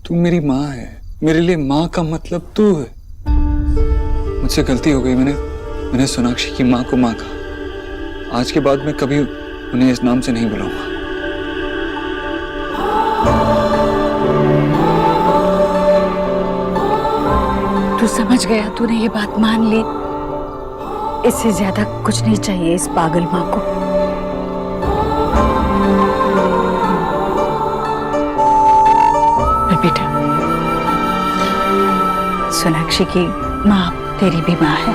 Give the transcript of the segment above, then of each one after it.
तू मेरी माँ है, मेरे लिए माँ का मतलब तू है। मुझसे गलती हो गई, मैंने सोनाक्षी की माँ को माँ कहा। आज के बाद मैं कभी उन्हें इस नाम से नहीं बुलाऊंगा। तू समझ गया, तूने ये बात मान ली। इससे ज्यादा कुछ नहीं चाहिए इस पागल माँ को। पर बेटा, सोनाक्षी की माँ तेरी भी माँ है।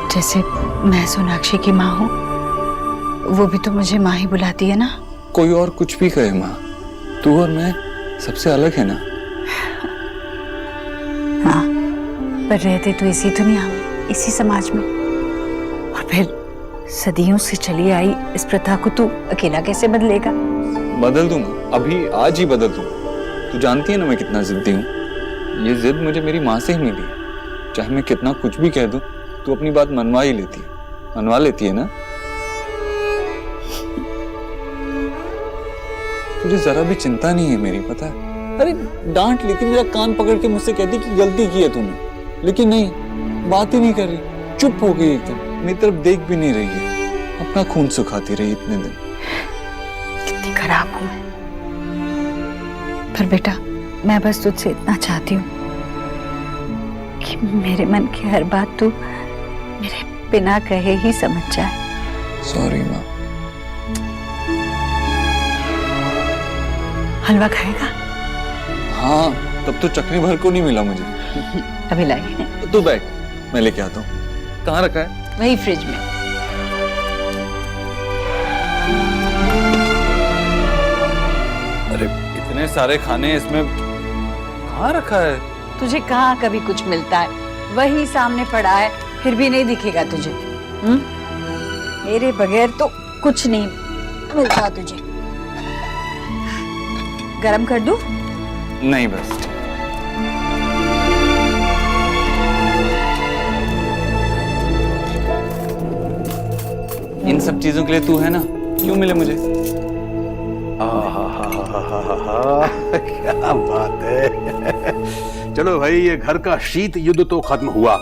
जैसे मैं सोनाक्षी की माँ हूँ, वो भी तो मुझे माँ ही बुलाती है ना। कोई और कुछ भी कहे माँ, तू और मैं सबसे अलग है ना। हाँ, पर रहते तो इसी दुनिया में, इसी समाज में, और फिर सदियों से चली आई इस प्रथा को तू अकेला कैसे बदलेगा? बदल दूंगा, अभी आज ही बदल दूंगा। तू जानती है ना मैं कितना जिद्दी हूँ। ये जिद मुझे मेरी माँ से ही मिली है। चाहे मैं कितना कुछ भी कह दूं, तू अपनी बात मनवा ही लेती है, मनवा लेती है ना। तुझे जरा भी चिंता नहीं है मेरी, पता है। अरे डांट लेती, मेरा कान पकड़ के मुझसे कहती कि गलती की है तूने, लेकिन नहीं, बात ही नहीं कर रही, चुप हो गई एकदम, मेरी तरफ देख भी नहीं रही है, अपना खून सुखाती रही इतने दिन। कितनी खराब हूं मैं। पर बेटा, मैं बस तुझसे इतना चाहती हूँ कि मेरे मन की हर बात तू मेरे बिना कहे ही समझ जाए। सॉरी माँ। हलवा खाएगा? हाँ, तब तो चटनी भर को नहीं मिला मुझे। अभी लाई। तू बैठ, मैं लेके आता हूँ। कहाँ रखा है? वही फ्रिज में। अरे इतने सारे खाने इसमें कहाँ रखा है? तुझे कहाँ कभी कुछ मिलता है, वही सामने पड़ा है, फिर भी नहीं दिखेगा तुझे। मेरे बगैर तो कुछ नहीं मिलता तुझे। गरम कर दूं? नहीं बस। इन सब चीजों के लिए तू है ना, क्यों मिले मुझे? क्या बात है। चलो भाई, ये घर का शीत युद्ध तो खत्म हुआ।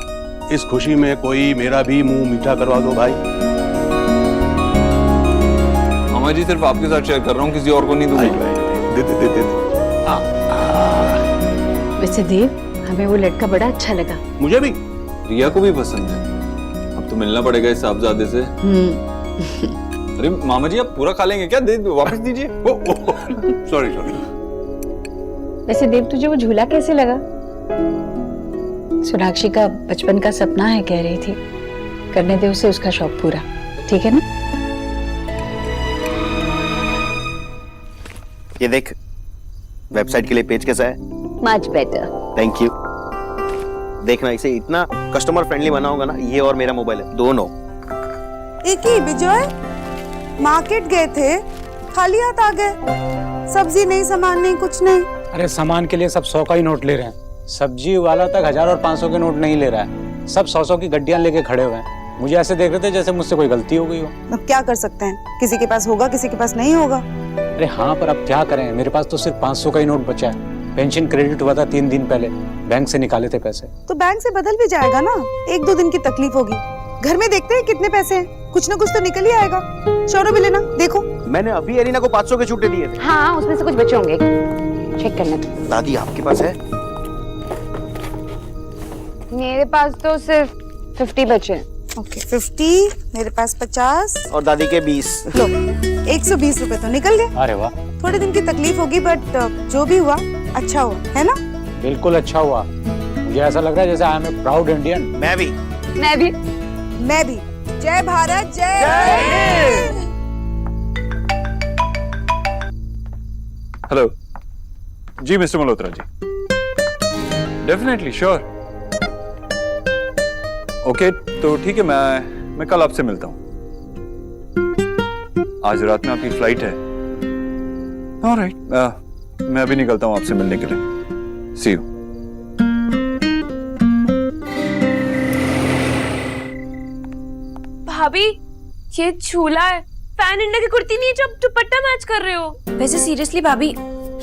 इस खुशी में कोई मेरा भी मुंह मीठा करवा दो भाई। मामा जी, सिर्फ आपके साथ शेयर कर रहा हूँ, किसी और को नहीं दूंगा। दे दे दे दे। वैसे देव, हमें वो लड़का बड़ा अच्छा लगा। मुझे भी। रिया को भी पसंद है। अब तो मिलना पड़ेगा इस साहबजादे से। अरे मामा जी, आप पूरा खा लेंगे क्या? दे वापस दीजिए। Sorry sorry. वैसे देव, तुझे वो झूला कैसे लगा? सोनाक्षी का बचपन का सपना है कह रही थी, करने दे उसे उसका शौक पूरा, ठीक है ना? ये देख, वेबसाइट के लिए पेज कैसा है? Much better. Thank you. देखना, इसे इतना कस्टमर फ्रेंडली बनाऊंगा ना, ये और मेरा मोबाइल है दोनों। एक ही विजय, मार्केट गए थे, खाली हाथ आ गए। सब्जी नहीं, सामान नहीं, कुछ नहीं। अरे सामान के लिए सब 100 का ही नोट ले रहे हैं। सब्जी वाला तक 1000 और 500 के नोट नहीं ले रहा है। सब 100 की गड्डियां लेके खड़े हुए हैं। मुझे ऐसे देख रहे थे जैसे मुझसे कोई गलती हो गई हो। अब क्या कर सकते हैं, किसी के पास होगा, किसी के पास नहीं होगा। अरे हाँ, पर अब क्या करें, मेरे पास तो सिर्फ 500 का ही नोट बचा है। पेंशन क्रेडिट हुआ था 3 दिन पहले, बैंक से निकाले थे पैसे। तो बैंक से बदल भी जाएगा ना, 1-2 दिन की तकलीफ होगी। घर में देखते हैं कितने पैसे हैं, कुछ ना कुछ तो निकल ही आएगा। शौर्य भी लेना, देखो। मैंने अभी एरिना को 500 के छूटे दिए थे। हाँ, उसमें से कुछ बचे होंगे, चेक करना। दादी, आपके पास है? मेरे पास तो सिर्फ 50 बचे हैं। ओके, 50, मेरे पास 50 और दादी के 20। लो, 120 रुपए तो निकल गए। अरे वाह, थोड़े दिन की तकलीफ होगी, बट जो भी हुआ अच्छा हुआ, है ना? बिल्कुल अच्छा हुआ। मुझे ऐसा लग रहा है जैसे I am a proud Indian. मैं भी। मैं भी। मैं भी। जय भारत, जय। हेलो जी, mister Malhotra ji. Definitely, sure. Okay, तो ठीक है, मैं कल आपसे मिलता हूँ। आज रात में आपकी फ्लाइट है। ऑलराइट, मैं अभी निकलता हूँ आपसे मिलने के लिए। सी यू। भाभी, ये झूला है, पैन इंडिया की कुर्ती नहीं है जो आप दुपट्टा मैच कर रहे हो। वैसे सीरियसली भाभी,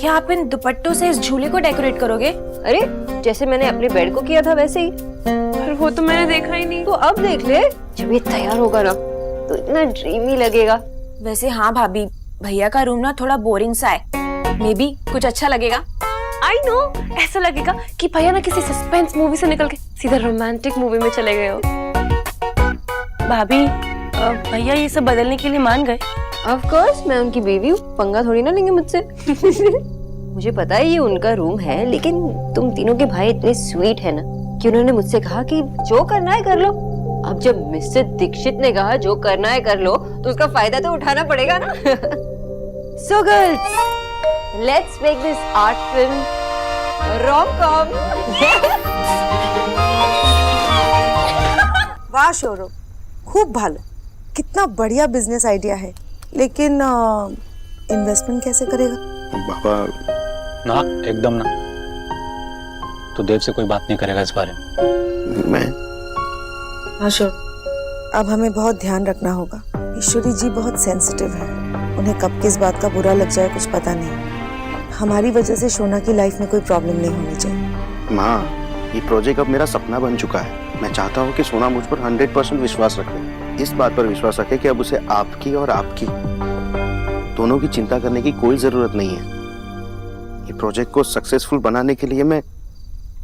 क्या आप इन दुपट्टों से इस झूले को डेकोरेट करोगे? अरे जैसे मैंने अपने बेड को किया था वैसे ही। पर वो तो मैंने देखा ही नहीं। तो अब देख ले, जब ये तैयार होगा ना तो इतना ड्रीमी लगेगा। वैसे हाँ भाभी, भैया का रूम ना थोड़ा बोरिंग सा है, मे बी कुछ अच्छा लगेगा। आई नो, ऐसा लगेगा कि भैया ना किसी सस्पेंस मूवी से निकल के सीधा रोमांटिक मूवी में चले गए हो। भाभी, भैया ये सब बदलने के लिए मान गए? ऑफ कोर्स, मैं उनकी बीवी हूँ, पंगा थोड़ी ना लेंगे मुझसे। मुझे पता है ये उनका रूम है, लेकिन तुम तीनों के भाई इतने स्वीट है ना कि उन्होंने मुझसे कहा कि जो करना है कर लो। अब जब मिस्टर दीक्षित ने कहा जो करना है कर लो, तो उसका फायदा तो उठाना पड़ेगा ना। So girls, let's make this art film rom-com. वाह शौरव, खूब भालो, कितना बढ़िया बिजनेस आइडिया है, लेकिन इन्वेस्टमेंट कैसे करेगा? बाबा ना, एकदम ना। तो देव से कोई बात नहीं करेगा इस बारे में। मैं अशोक, अब हमें बहुत ध्यान रखना होगा। ईश्वरी जी बहुत सेंसिटिव है, उन्हें कब किस बात का बुरा लग जाए कुछ पता नहीं। हमारी वजह से शोना की लाइफ में कोई प्रॉब्लम नहीं होनी चाहिए। माँ, ये प्रोजेक्ट अब मेरा सपना बन चुका है। मैं चाहता हूँ कि सोना मुझ पर 100% विश्वास रखे। इस बात पर विश्वास रखे कि अब उसे आपकी और आपकी दोनों की चिंता करने की कोई जरूरत नहीं है। ये प्रोजेक्ट को सक्सेसफुल बनाने के लिए मैं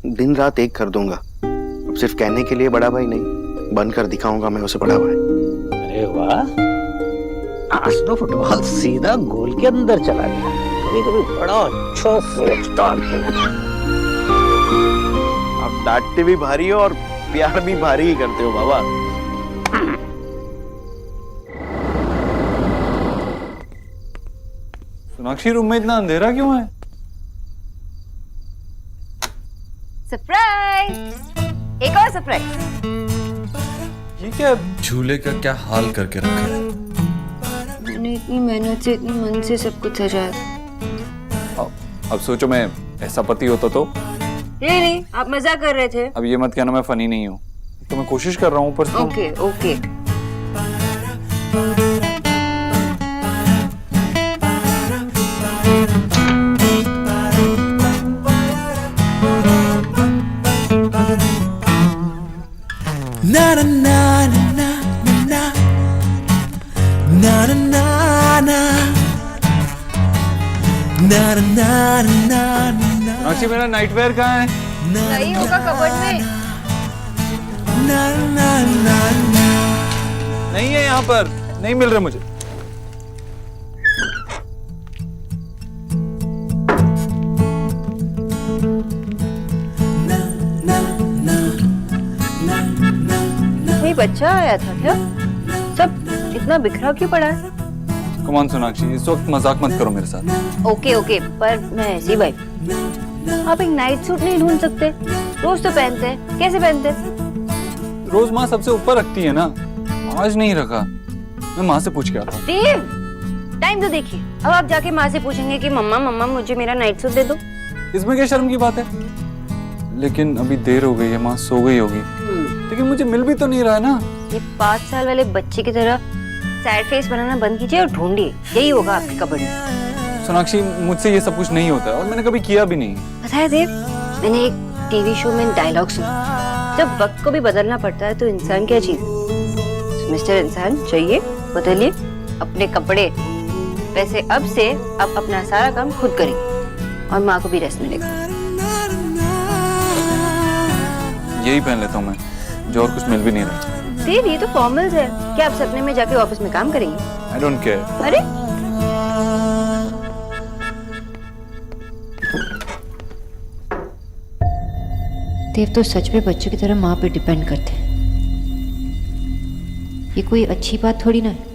दिन रात एक कर दूंगा। अब सिर्फ कहने के लिए बड़ा भाई नहीं, बनकर दिखाऊंगा मैं उसे बड़ा भाई। अरे वाह, आज तो फुटबॉल सीधा गोल के अंदर चला गया। कभी कभी बड़ा अच्छा सोचता है। आप डांटते भी भारी हो और प्यार भी भारी ही करते हो बाबा। सोनाक्षी, रूम में इतना अंधेरा क्यों है? सरप्राइज, एक और सरप्राइज। ये क्या? झूले का क्या हाल करके रखा है? मैंने इतनी मेहनत से, इतनी मन से सब कुछ सजाया। अब सोचो मैं ऐसा पति होता तो। नहीं, आप मजाक कर रहे थे। अब ये मत कहना मैं फनी नहीं हूँ, तो मैं कोशिश कर रहा हूँ पर ओके ओके। ना ना ना ना ना ना ना ना ना ना ना ना ना। सोनाक्षी, मेरा नाइटवेयर कहाँ है? नहीं होगा कबर्ड में। ना ना ना ना। नहीं है यहाँ पर, नहीं मिल रहा मुझे। कोई बच्चा आया था क्या? सब इतना बिखरा क्यों पड़ा है? कम ऑन सोनाक्षी, इस वक्त मजाक मत करो मेरे साथ। ओके ओके, पर मैं ऐसी भाई, आप एक नाइट सूट नहीं ढूंढ सकते? रोज तो पहनते हैं, कैसे पहनते? रोज माँ सबसे ऊपर रखती है ना, आज नहीं रखा। मैं माँ से पूछ के आता हूँ। देव, टाइम तो देखिए। अब आप जाके माँ से पूछेंगे कि मम्मा मम्मा मुझे मेरा नाइट सूट दे दो। इसमें क्या शर्म की बात है? लेकिन अभी देर हो गई है, माँ सो गई होगी। लेकिन मुझे मिल भी तो नहीं रहा है ना। ये 5 साल वाले बच्चे की तरह सैड फेस बनाना बंद कीजिए और ढूंढिए, यही होगा आपके कबर्ड में। सोनाक्षी, मुझसे ये सब कुछ नहीं होता है और मैंने कभी किया भी नहीं। पता है देव, मैंने एक टीवी शो में डायलॉग सुना, जब वक्त को भी बदलना पड़ता है तो इंसान क्या चीज है? मिस्टर इंसान, चाहिए बदलिए अपने कपड़े। वैसे अब से आप अपना सारा काम खुद करेंगे और माँ को भी रेस्ट मिलेगा। यही पहन लेता हूँ मैं, जो और कुछ मिल भी नहीं रहा। देव, ये तो फॉर्मल्स है, क्या आप सपने में जाके ऑफिस में काम करेंगे? I don't care. अरे देव तो सच में बच्चों की तरह माँ पे डिपेंड करते हैं। ये कोई अच्छी बात थोड़ी ना है।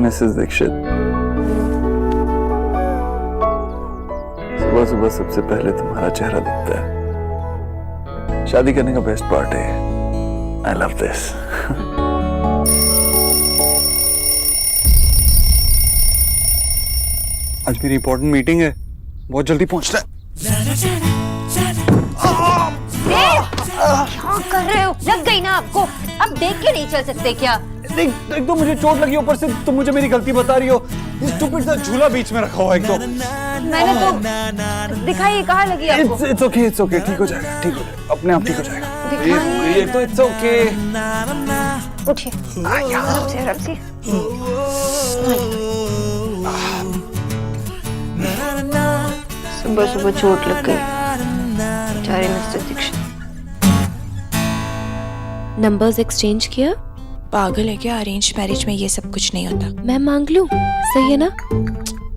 मिसेस दीक्षित, सुबह सुबह सबसे पहले तुम्हारा चेहरा दिखता है। शादी करने का बेस्ट पार्ट है। I love this. आज मेरी इंपॉर्टेंट मीटिंग है, बहुत जल्दी पहुंचना है। क्या कर रहे हो? लग गई ना आपको? अब देख के नहीं चल सकते क्या? देख तो मुझे चोट लगी, ऊपर से तुम मुझे मेरी गलती बता रही हो। इस स्टूपिड सा झूला बीच में रखा हुआ है एक तो। मैंने तो दिखाई, कहाँ लगी आपको? इट्स ओके, ठीक हो जाएगा, ठीक हो जाएगा, अपने आप ठीक हो जाएगा। ये तो इट्स ओके। उठिए, आराम से। सुबह सुबह चोट लग गई, बेचारे मिस्टर दीक्षित। नंबर्स एक्सचेंज किया? पागल है क्या? अरेंज मैरिज में ये सब कुछ नहीं होता। मैं मांग लूं? सही है ना?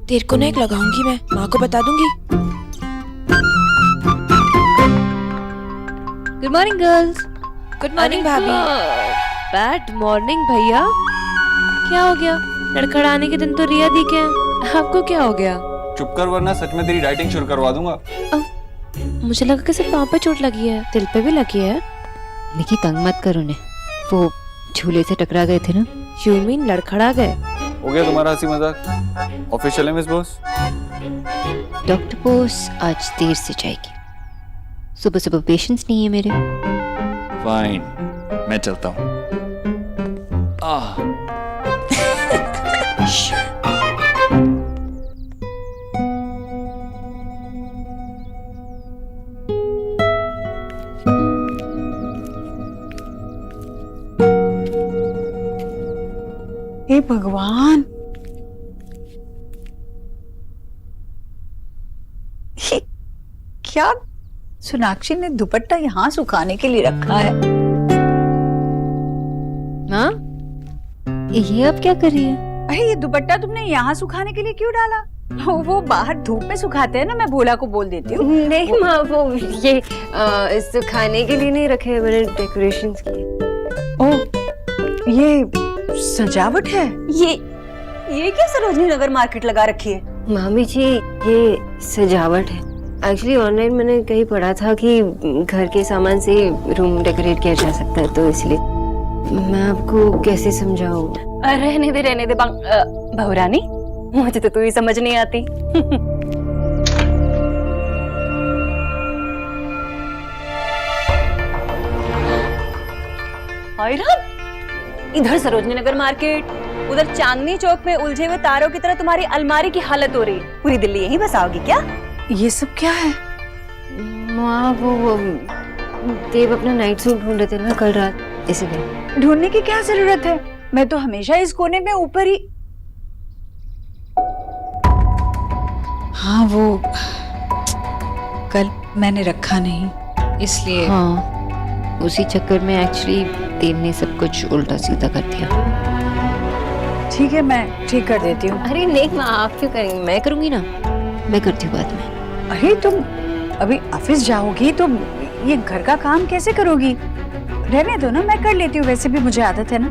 तेरे को ना एक लगाऊंगी, मैं माँ को बता दूंगी। Good morning girls. Good morning भाभी। बैड मॉर्निंग भैया। क्या हो गया? लड़खड़ाने के दिन तो रिया दिखे हैं, आपको क्या हो गया? चुप कर वरना सच में तेरी डाइटिंग शुरू करवा दूंगा। मुझे लगा कि सिर्फ पाँव पे चोट लगी है, दिल पे भी लगी है। निकी तंग मत करो उन्हें, वो झूले से टकरा गए थे ना। यू मीन लड़खड़ा गए? हो गया तुम्हारा हंसी मजाक? ऑफिस चले मिस बॉस? डॉक्टर बोस आज देर से जाएगी, सुबह सुबह पेशेंस नहीं है मेरे। फाइन, मैं चलता हूँ। हे भगवान, ये क्या? सोनाक्षी ने दुपट्टा यहाँ सुखाने के लिए रखा है। हाँ, ये अब क्या कर रही है? अरे ये दुपट्टा तुमने यहाँ सुखाने के लिए क्यों डाला? वो बाहर धूप में सुखाते हैं ना, मैं भोला को बोल देती हूँ। नहीं माँ, वो ये सुखाने के लिए नहीं रखे, मैंने डेकोरेशंस किए। ओह, ये सजावट है? ये क्या सरोजनी नगर मार्केट लगा रखी है? मामी जी, ये सजावट है। एक्चुअली ऑनलाइन मैंने कहीं पढ़ा था कि घर के सामान से रूम डेकोरेट किया जा सकता है, तो इसलिए मैं आपको कैसे समझाऊं? रहने दे बहुरानी, मुझे तो तू ही समझ नहीं आती। इधर सरोजनी नगर मार्केट, उधर चांदनी चौक में उलझे हुए तारों की तरह तुम्हारी अलमारी की हालत हो रही है। पूरी दिल्ली यहीं बसाओगी क्या? ये सब क्या है? माँ, वो देव अपना नाइट सूट ढूंढ रहे थे ना कल रात, इसलिए। ढूंढने की क्या जरूरत है? मैं तो हमेशा इस कोने में ऊपर ही। हाँ, वो कल मैंने रखा नहीं, इसलिए। हाँ, उसी चक्कर में एक्चुअली देव ने सब कुछ उल्टा सीधा कर दिया। ठीक है, मैं ठीक कर देती हूँ। अरे नहीं माँ, आप क्यों करेंगे? मैं करूँगी ना, मैं करती हूँ बाद में। अरे तुम अभी ऑफिस जाओगी तो ये घर का काम कैसे करोगी? रहने दो ना, मैं कर लेती हूँ, वैसे भी मुझे आदत है ना।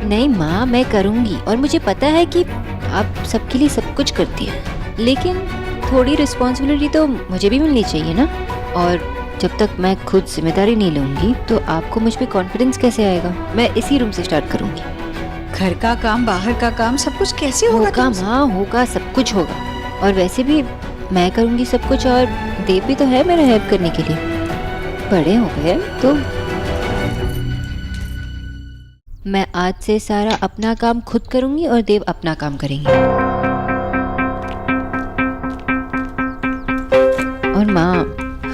नहीं माँ, मैं करूँगी, और मुझे पता है कि आप सबके लिए सब कुछ करती है, लेकिन थोड़ी रिस्पॉन्सिबिलिटी तो मुझे भी मिलनी चाहिए ना। और जब तक मैं खुद जिम्मेदारी नहीं लूंगी तो आपको मुझ पे कॉन्फिडेंस कैसे आएगा? मैं इसी रूम से स्टार्ट करूंगी। घर का काम, बाहर का काम, सब कुछ कैसे होगा? माँ, होगा, सब कुछ होगा। और वैसे भी मैं करूंगी सब कुछ, और देव भी तो है मेरा हेल्प करने के लिए। बड़े हो गए तो मैं आज से सारा अपना काम खुद करूंगी और देव अपना काम करेंगे। और माँ,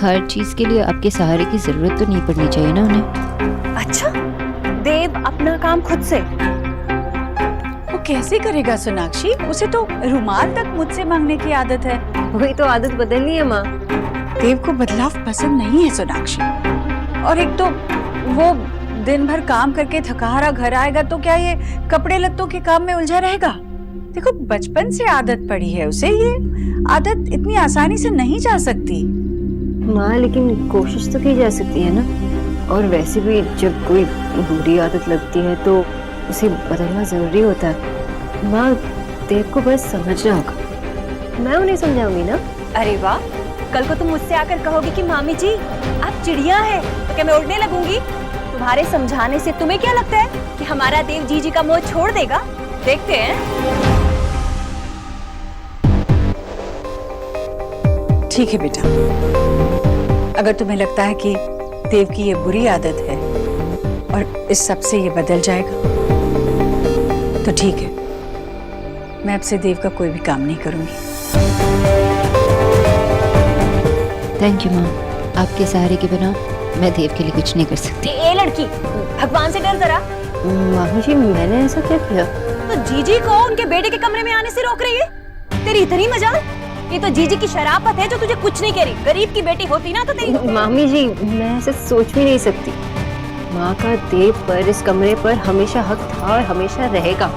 हर चीज के लिए आपके सहारे की जरूरत तो नहीं पड़नी चाहिए ना उन्हें। अच्छा, देव अपना काम खुद से वो कैसे करेगा सोनाक्षी? उसे तो रुमाल तक मुझसे मांगने की आदत है। वही तो आदत बदलनी है माँ। देव को बदलाव पसंद नहीं है सोनाक्षी, और एक तो वो दिन भर काम करके थका हारा घर आएगा तो क्या ये कपड़े लत्तों के काम में उलझा रहेगा? देखो, बचपन से आदत पड़ी है उसे, ये आदत इतनी आसानी से नहीं जा सकती। माँ, लेकिन कोशिश तो की जा सकती है ना। और वैसे भी जब कोई बुरी आदत लगती है तो उसे बदलना जरूरी होता है। माँ, देव को बस समझना होगा, मैं उन्हें समझाऊंगी ना। अरे वाह, कल को तुम मुझसे आकर कहोगी कि मामी जी आप चिड़िया है, तो क्या मैं उड़ने लगूंगी? तुम्हारे समझाने से तुम्हें क्या लगता है कि हमारा देव जीजी का मोह छोड़ देगा? देखते हैं। ठीक है बेटा, अगर तुम्हें लगता है कि देव की ये बुरी आदत है और इस सब से ये बदल जाएगा तो ठीक है, मैं अब से देव का कोई भी काम नहीं करूंगी। थैंक यू माँ, आपके सहारे के बिना मैं देव के लिए कुछ नहीं कर सकती। ए लड़की, भगवान से डर जरा। मामी जी, मैंने ऐसा क्या किया? तो जीजी को उनके बेटे के कमरे में आने से रोक रही है? तेरी इतनी मजाल? ये तो जीजी की शराफत है जो तुझे कुछ नहीं कह रही। गरीब की बेटी होती ना तो तेरी। मामी जी, मैं ऐसे सोच भी नहीं सकती। माँ का देव पर, इस कमरे पर हमेशा हक था और हमेशा रहेगा।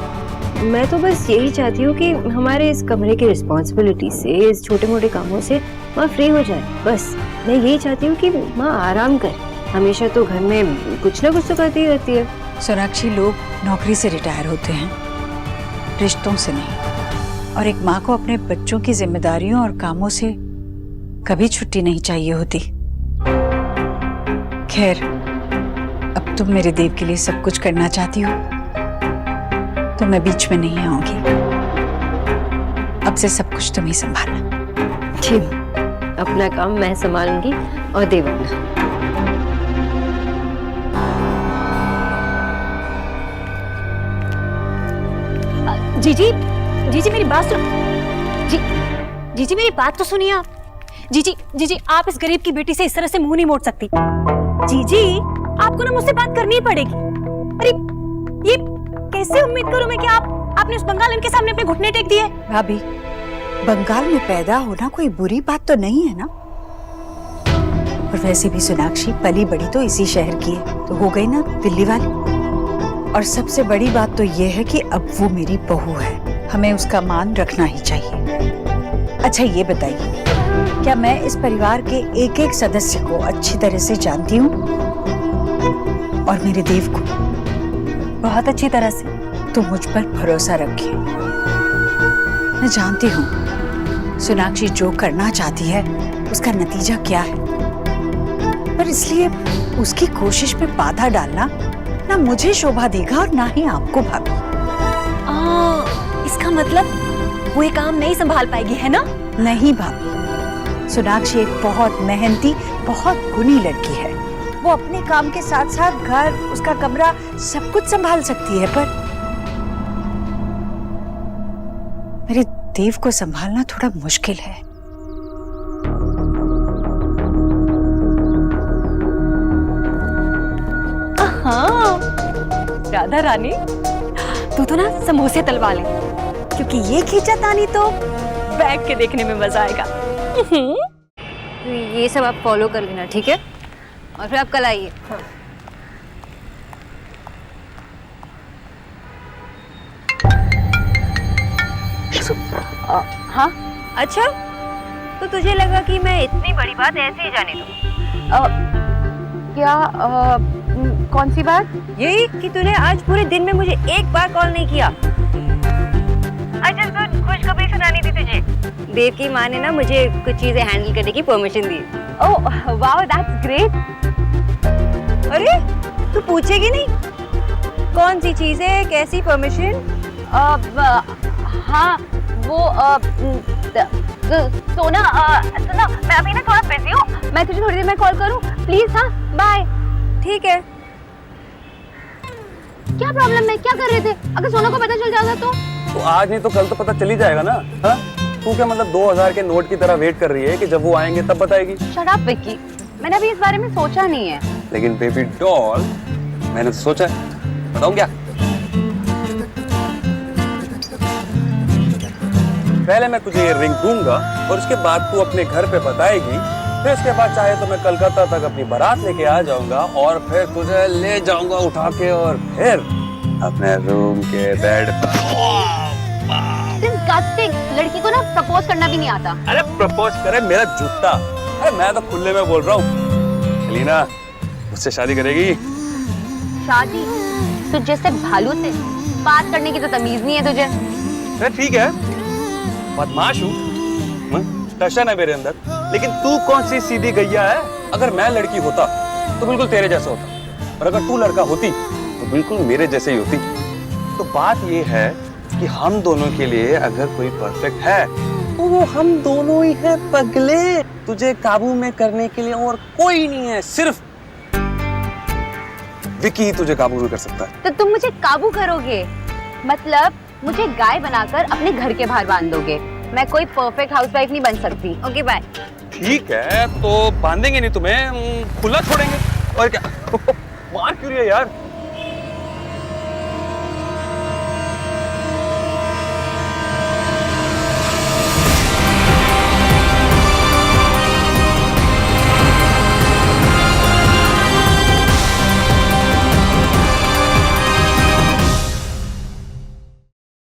मैं तो बस यही चाहती हूँ कि हमारे इस कमरे की रिस्पॉन्सिबिलिटी से, इस छोटे मोटे कामों से माँ फ्री हो जाए। बस मैं यही चाहती हूँ कि माँ आराम कर। हमेशा तो घर में कुछ ना कुछ तो करती ही रहती है। सोनाक्षी, लोग नौकरी से रिटायर होते हैं, रिश्तों से नहीं। और एक माँ को अपने बच्चों की जिम्मेदारियों और कामों से कभी छुट्टी नहीं चाहिए होती। खैर, अब तुम मेरे देव के लिए सब कुछ करना चाहती हो तो मैं बीच में नहीं आऊंगी। अब से सब कुछ तुम ही संभालना। ठीक, अपना काम मैं संभालूंगी और देव अपना। जीजी, जीजी मेरी बात सुन। जीजी मेरी बात तो सुनिए आप। जीजी आप इस गरीब की बेटी से इस तरह से मुंह नहीं मोड़ सकती। जीजी, आपको ना मुझसे बात करनी ही पड़ेगी। अरे ये कैसे उम्मीद करूं मैं कि आपने उस बंगाल के सामने अपने घुटने टेक दिए? भाभी, बंगाल में पैदा होना कोई बुरी बात तो नहीं है ना। और वैसे भी सोनाक्षी पली बड़ी तो इसी शहर की है, तो हो गई ना दिल्ली वाली। और सबसे बड़ी बात तो ये है कि अब वो मेरी बहू है, हमें उसका मान रखना ही चाहिए। अच्छा ये बताइए, क्या मैं इस परिवार के एक एक सदस्य को अच्छी तरह से जानती हूँ? और मेरे देव को बहुत अच्छी तरह से। तो मुझ पर भरोसा रखिए। मैं जानती हूँ सोनाक्षी जो करना चाहती है उसका नतीजा क्या है, पर इसलिए उसकी कोशिश में बाधा डालना ना मुझे शोभा देगा और ना ही आपको भाभी। इसका मतलब वो ये काम नहीं संभाल पाएगी, है ना? नहीं भाभी, सोनाक्षी एक बहुत मेहनती, बहुत गुणी लड़की है। वो अपने काम के साथ साथ घर, उसका कमरा सब कुछ संभाल सकती है, पर मेरे देव को संभालना थोड़ा मुश्किल है। हाँ राधा रानी, तू तो ना समोसे तलवा ले, क्योंकि ये खींचातानी तो बैठ के देखने में मजा आएगा। तो ये सब आप फॉलो कर लेना, ठीक है? और फिर आप कल आइए। हाँ, अच्छा, तो तुझे लगा कि मैं इतनी बड़ी बात ऐसे ही जाने दूँ? क्या कौन सी बात? यही कि तूने आज पूरे दिन में मुझे एक बार कॉल नहीं किया। अच्छा, तो खुशखबरी सुनानी थी तुझे। देव की माँ ने ना मुझे कुछ चीजें हैंडल करने की permission the. Oh wow, that's great. अरे तू पूछेगी नहीं कौन सी चीजें, कैसी परमिशन? हाँ वो सोना, मैं अभी ना थोड़ा बिजी हूँ, मैं तुझे थोड़ी देर में कॉल करूँ प्लीज? हाँ बाय। ठीक है। क्या प्रॉब्लम है, क्या कर रहे थे? अगर सोना को पता चल जाएगा तो आज नहीं तो कल तो पता चल ही जाएगा ना। हाँ, तू क्या मतलब 2000 के नोट की तरह वेट कर रही है कि जब वो आएंगे तब बताएगी? शट अप विक्की, मैंने अभी इस बारे में सोचा नहीं है। लेकिन बेबी डॉल, मैंने तो सोचा है, बताऊं क्या? पहले मैं तुझे ये रिंग दूंगा और उसके बाद तू अपने घर पे बताएगी, फिर उसके बाद चाहे तो मैं कलकत्ता तक अपनी बारात लेके आ जाऊंगा और फिर तुझे ले जाऊंगा उठा के और फिर अपने रूम के बेड पर। डिस्गस्टिंग, लड़की को ना प्रपोज करना भी नहीं आता। अरे प्रपोज करे मेरा जूता, अरे मैं तो खुले में बोल रहा हूँ। एलिना मुझसे शादी करेगी? शादी? तुझ जैसे भालू से बात करने की तो तमीज नहीं है तुझे। अरे ठीक है, बदमाश हूँ, टशन है मेरे अंदर, लेकिन तू कौन सी सीधी गैया है? अगर मैं लड़की होता तो बिल्कुल तेरे जैसा होता, और अगर तू लड़का होती तो बिल्कुल मेरे जैसे ही होती। तो बात ये है कि हम दोनों के लिए अगर कोई परफेक्ट है तो वो हम दोनों ही हैं पगले। तुझे काबू में करने के लिए और कोई नहीं है, सिर्फ विकी ही तुझे काबू में कर सकता है। तो तुम मुझे काबू करोगे, मतलब मुझे गाय बनाकर अपने घर के बाहर बांध दोगे। मैं कोई परफेक्ट हाउसवाइफ नहीं बन सकती। Okay bye. ठीक है, तो बांधेंगे नहीं तुम्हें, खुला छोड़ेंगे और क्या। मार क्यों रही है यार?